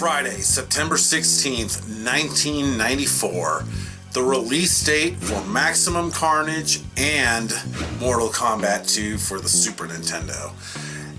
Friday, September 16th, 1994, the release date for Maximum Carnage and Mortal Kombat II for the Super Nintendo.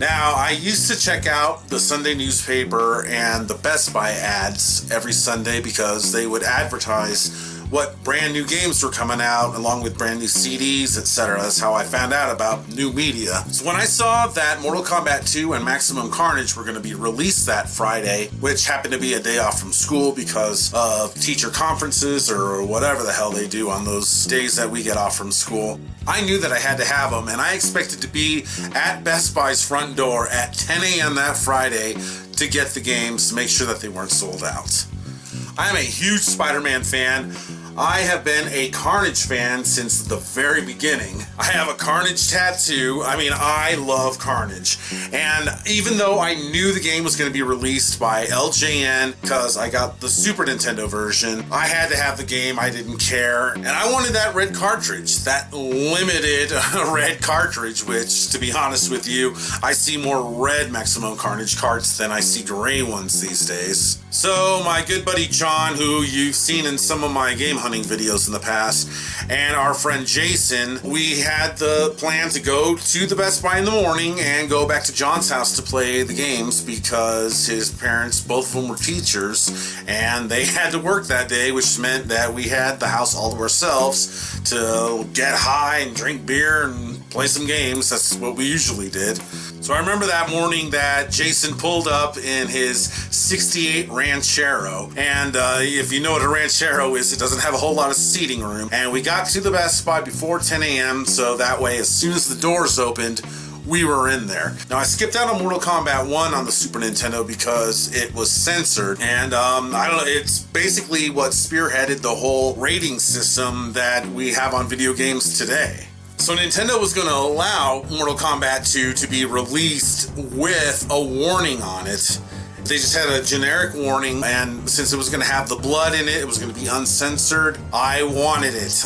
Now, I used to check out the Sunday newspaper and the Best Buy ads every Sunday because they would advertise what brand new games were coming out along with brand new CDs, etc. That's how I found out about new media. So when I saw that Mortal Kombat 2 and Maximum Carnage were going to be released that Friday, which happened to be a day off from school because of teacher conferences or whatever the hell they do on those days that we get off from school, I knew that I had to have them, and I expected to be at Best Buy's front door at 10 a.m. that Friday to get the games to make sure that they weren't sold out. I am a huge Spider-Man fan. I have been a Carnage fan since the very beginning. I have a Carnage tattoo. I mean, I love Carnage. And even though I knew the game was going to be released by LJN because I got the Super Nintendo version, I had to have the game. I didn't care. And I wanted that red cartridge, that limited red cartridge, which, to be honest with you, I see more red Maximum Carnage carts than I see gray ones these days. So my good buddy John, who you've seen in some of my game hunting videos in the past, and our friend Jason, we had the plan to go to the Best Buy in the morning and go back to John's house to play the games because his parents, both of them were teachers, and they had to work that day, which meant that we had the house all to ourselves to get high and drink beer and play some games. That's what we usually did. So I remember that morning that Jason pulled up in his 68 Ranchero. And if you know what a Ranchero is, it doesn't have a whole lot of seating room. And we got to the Best Buy before 10 a.m. so that way, as soon as the doors opened, we were in there. Now, I skipped out on Mortal Kombat 1 on the Super Nintendo because it was censored. And I don't know, it's basically what spearheaded the whole rating system that we have on video games today. So Nintendo was going to allow Mortal Kombat 2 to be released with a warning on it. They just had a generic warning, and since it was going to have the blood in it, it was going to be uncensored. I wanted it.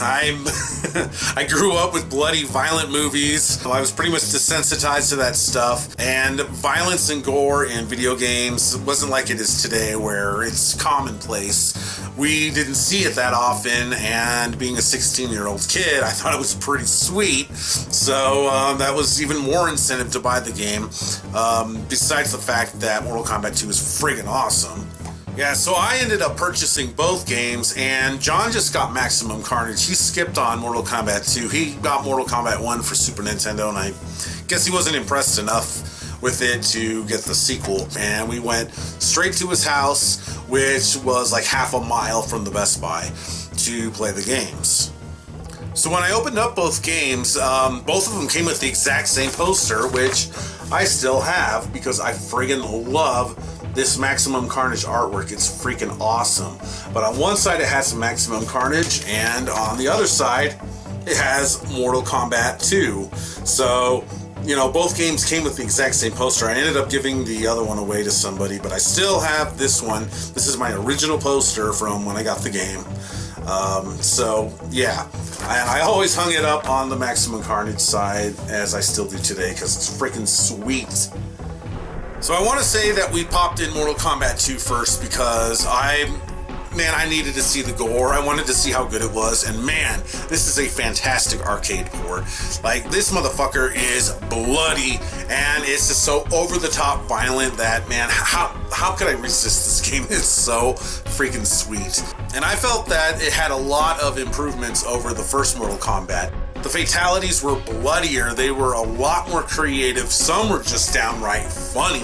I grew up with bloody, violent movies. I was pretty much desensitized to that stuff, and violence and gore in video games wasn't like it is today, where it's commonplace. We didn't see it that often, and being a 16-year-old kid, I thought it was pretty sweet. So that was even more incentive to buy the game, besides the fact that Mortal Kombat 2 was friggin' awesome. Yeah, so I ended up purchasing both games, and John just got Maximum Carnage. He skipped on Mortal Kombat 2. He got Mortal Kombat 1 for Super Nintendo, and I guess he wasn't impressed enough with it to get the sequel. And we went straight to his house, which was like half a mile from the Best Buy, to play the games. So when I opened up both games, both of them came with the exact same poster, which I still have because I friggin' love this Maximum Carnage artwork. It's freaking awesome. But on one side it has some Maximum Carnage, and on the other side it has Mortal Kombat 2. So, you know, both games came with the exact same poster. I ended up giving the other one away to somebody, but I still have this one. This is my original poster from when I got the game. So yeah, I always hung it up on the Maximum Carnage side, as I still do today, because it's freaking sweet. So I want to say that we popped in Mortal Kombat 2 first because I needed to see the gore. I wanted to see how good it was, and man, this is a fantastic arcade port. Like, this motherfucker is bloody, and it's just so over-the-top violent that, man, how could I resist this game? It's so freaking sweet. And I felt that it had a lot of improvements over the first Mortal Kombat. The fatalities were bloodier, they were a lot more creative, some were just downright funny.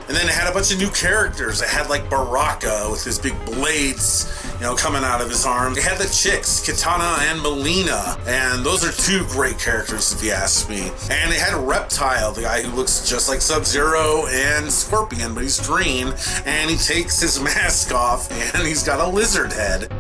And then it had a bunch of new characters. It had like Baraka with his big blades, you know, coming out of his arm. It had the chicks, Kitana and Melina, and those are two great characters if you ask me. And it had a Reptile, the guy who looks just like Sub-Zero and Scorpion, but he's green, and he takes his mask off and he's got a lizard head.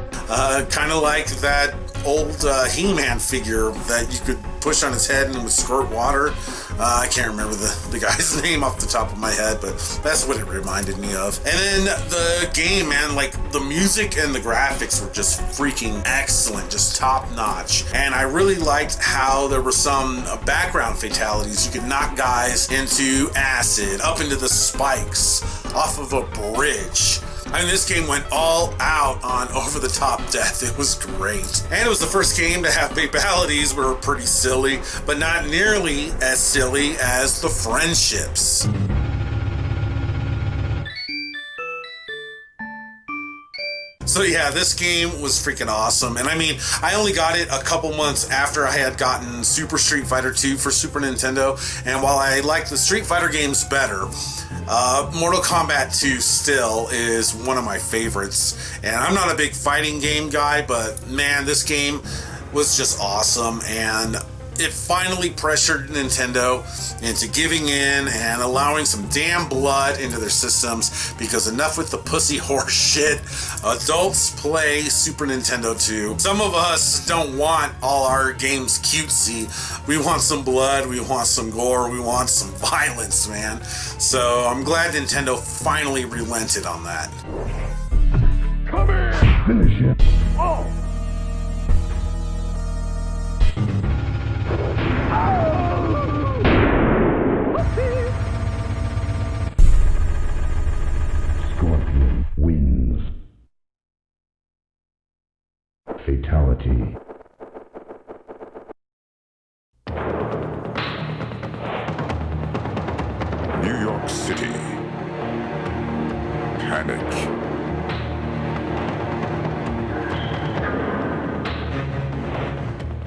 Kind of like that old He-Man figure that you could push on his head and it would squirt water. I can't remember the guy's name off the top of my head, but that's what it reminded me of. And then the game, man, like the music and the graphics were just freaking excellent, just top notch. And I really liked how there were some background fatalities. You could knock guys into acid, up into the spikes, off of a bridge. I mean, this game went all out on over-the-top death. It was great. And it was the first game to have fatalities were pretty silly, but not nearly as silly as the friendships. So yeah, this game was freaking awesome. And I mean, I only got it a couple months after I had gotten Super Street Fighter II for Super Nintendo. And while I like the Street Fighter games better, Mortal Kombat II still is one of my favorites. And I'm not a big fighting game guy, but man, this game was just awesome. And it finally pressured Nintendo into giving in and allowing some damn blood into their systems, because enough with the pussy horse shit. Adults play Super Nintendo 2. Some of us don't want all our games cutesy. We want some blood, we want some gore, we want some violence, man. So I'm glad Nintendo finally relented on that. Come here! Finish it. Oh! Scorpion wins. Fatality. New York City. Panic.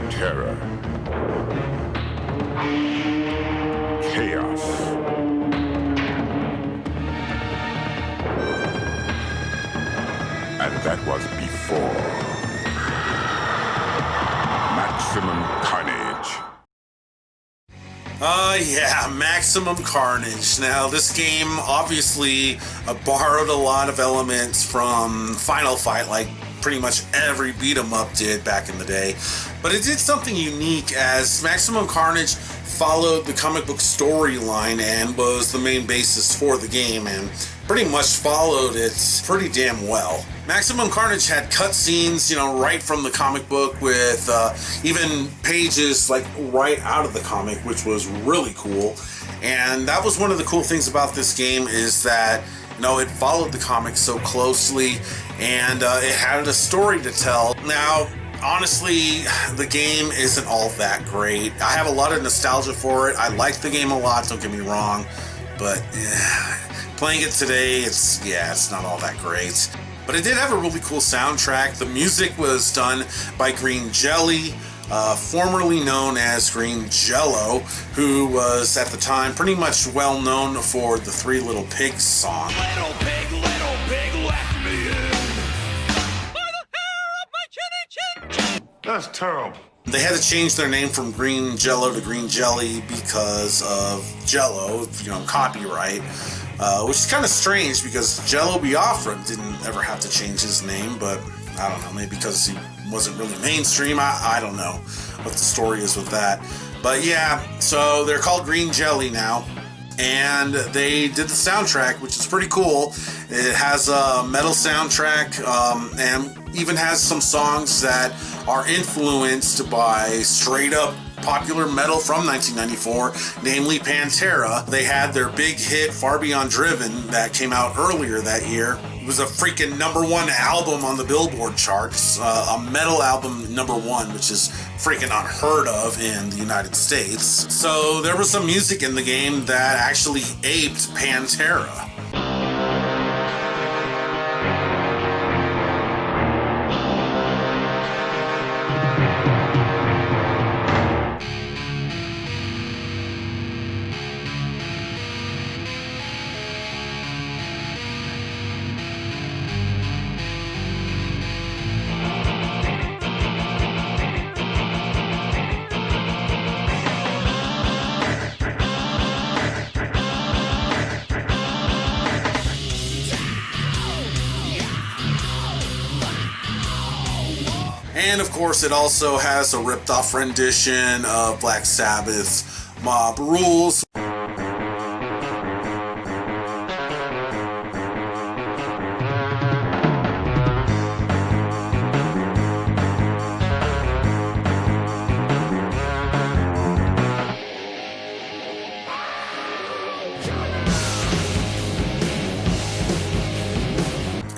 Terror. Chaos. And that was before Maximum Carnage. Yeah, Maximum Carnage. Now, this game obviously borrowed a lot of elements from Final Fight, like pretty much every beat 'em up did back in the day. But it did something unique, as Maximum Carnage followed the comic book storyline and was the main basis for the game, and pretty much followed it pretty damn well. Maximum Carnage had cutscenes, right from the comic book, with even pages like right out of the comic, which was really cool. And that was one of the cool things about this game, is that it followed the comic so closely, and it had a story to tell. Now, honestly, the game isn't all that great. I have a lot of nostalgia for it. I like the game a lot, don't get me wrong, but playing it today, it's not all that great. But it did have a really cool soundtrack. The music was done by Green Jelly, formerly known as Green Jello, who was at the time pretty much well known for the Three Little Pigs song. Little pig, let me in. By the hair of my chinny chin. That's terrible. They had to change their name from Green Jello to Green Jelly because of Jello, copyright. Which is kind of strange, because Jello Biafra didn't ever have to change his name, but I don't know, maybe because he wasn't really mainstream. I don't know what the story is with that. But yeah, so they're called Green Jelly now, and they did the soundtrack, which is pretty cool. It has a metal soundtrack, and even has some songs that are influenced by straight up popular metal from 1994, namely Pantera. They had their big hit Far Beyond Driven that came out earlier that year. It was a freaking #1 album on the Billboard charts, a metal album #1, which is freaking unheard of in the United States. So there was some music in the game that actually aped Pantera. And of course, it also has a ripped off rendition of Black Sabbath's mob rules.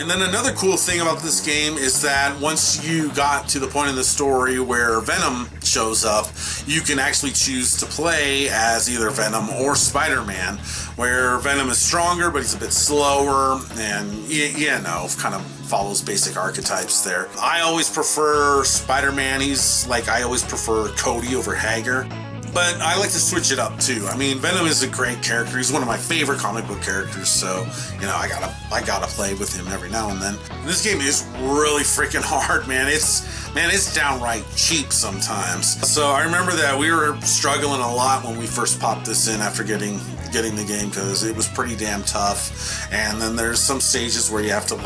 And then another cool thing about this game is that once you got to the point in the story where Venom shows up, you can actually choose to play as either Venom or Spider-Man, where Venom is stronger, but he's a bit slower, and you know, kind of follows basic archetypes there. I always prefer Spider-Man. I always prefer Cody over Hager. But I like to switch it up too. I mean, Venom is a great character. He's one of my favorite comic book characters, so you know, I gotta play with him every now and then. And this game is really freaking hard, man. It's downright cheap sometimes. So I remember that we were struggling a lot when we first popped this in after getting the game, because it was pretty damn tough. And then there's some stages where you have to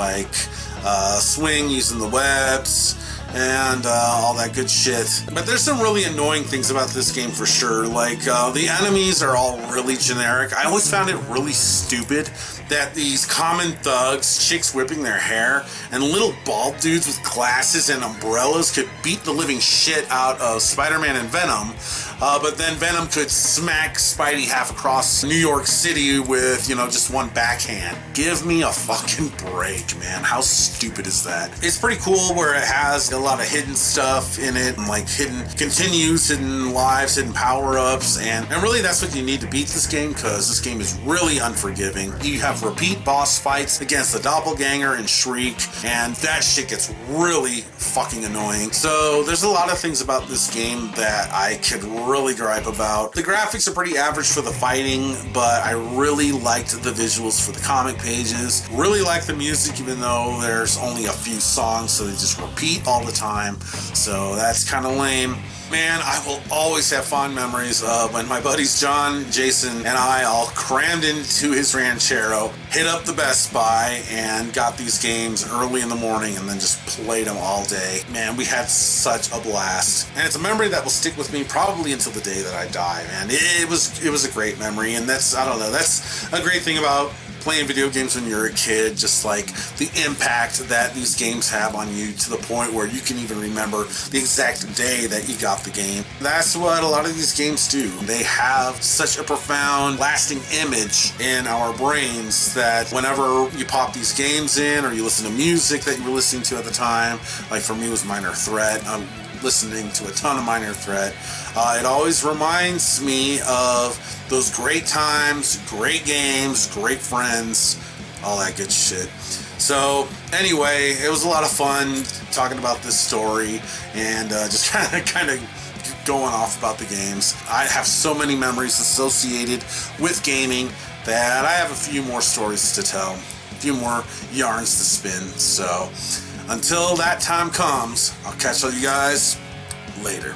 swing using the webs and all that good shit. But there's some really annoying things about this game for sure. The enemies are all really generic. I always found it really stupid that these common thugs, chicks whipping their hair, and little bald dudes with glasses and umbrellas could beat the living shit out of Spider-Man and Venom. But then Venom could smack Spidey half across New York City with, just one backhand. Give me a fucking break, man. How stupid is that? It's pretty cool where it has a lot of hidden stuff in it, like hidden continues, hidden lives, hidden power-ups, and really that's what you need to beat this game, because this game is really unforgiving. You have repeat boss fights against the Doppelganger and Shriek, and that shit gets really fucking annoying. So there's a lot of things about this game that I could really gripe about. The graphics are pretty average for the fighting, but I really liked the visuals for the comic pages. Really like the music, even though there's only a few songs, so they just repeat all the time. So that's kind of lame. Man, I will always have fond memories of when my buddies John, Jason, and I all crammed into his Ranchero, hit up the Best Buy, and got these games early in the morning and then just played them all day. Man, we had such a blast. And it's a memory that will stick with me probably until the day that I die, man. It was a great memory, and that's a great thing about playing video games when you're a kid, just like the impact that these games have on you, to the point where you can even remember the exact day that you got the game. That's what a lot of these games do. They have such a profound, lasting image in our brains that whenever you pop these games in, or you listen to music that you were listening to at the time, like for me it was Minor Threat. I'm listening to a ton of Minor Threat. It always reminds me of those great times, great games, great friends, all that good shit. So anyway, it was a lot of fun talking about this story and just kind of going off about the games. I have so many memories associated with gaming that I have a few more stories to tell, a few more yarns to spin. So until that time comes, I'll catch all you guys later.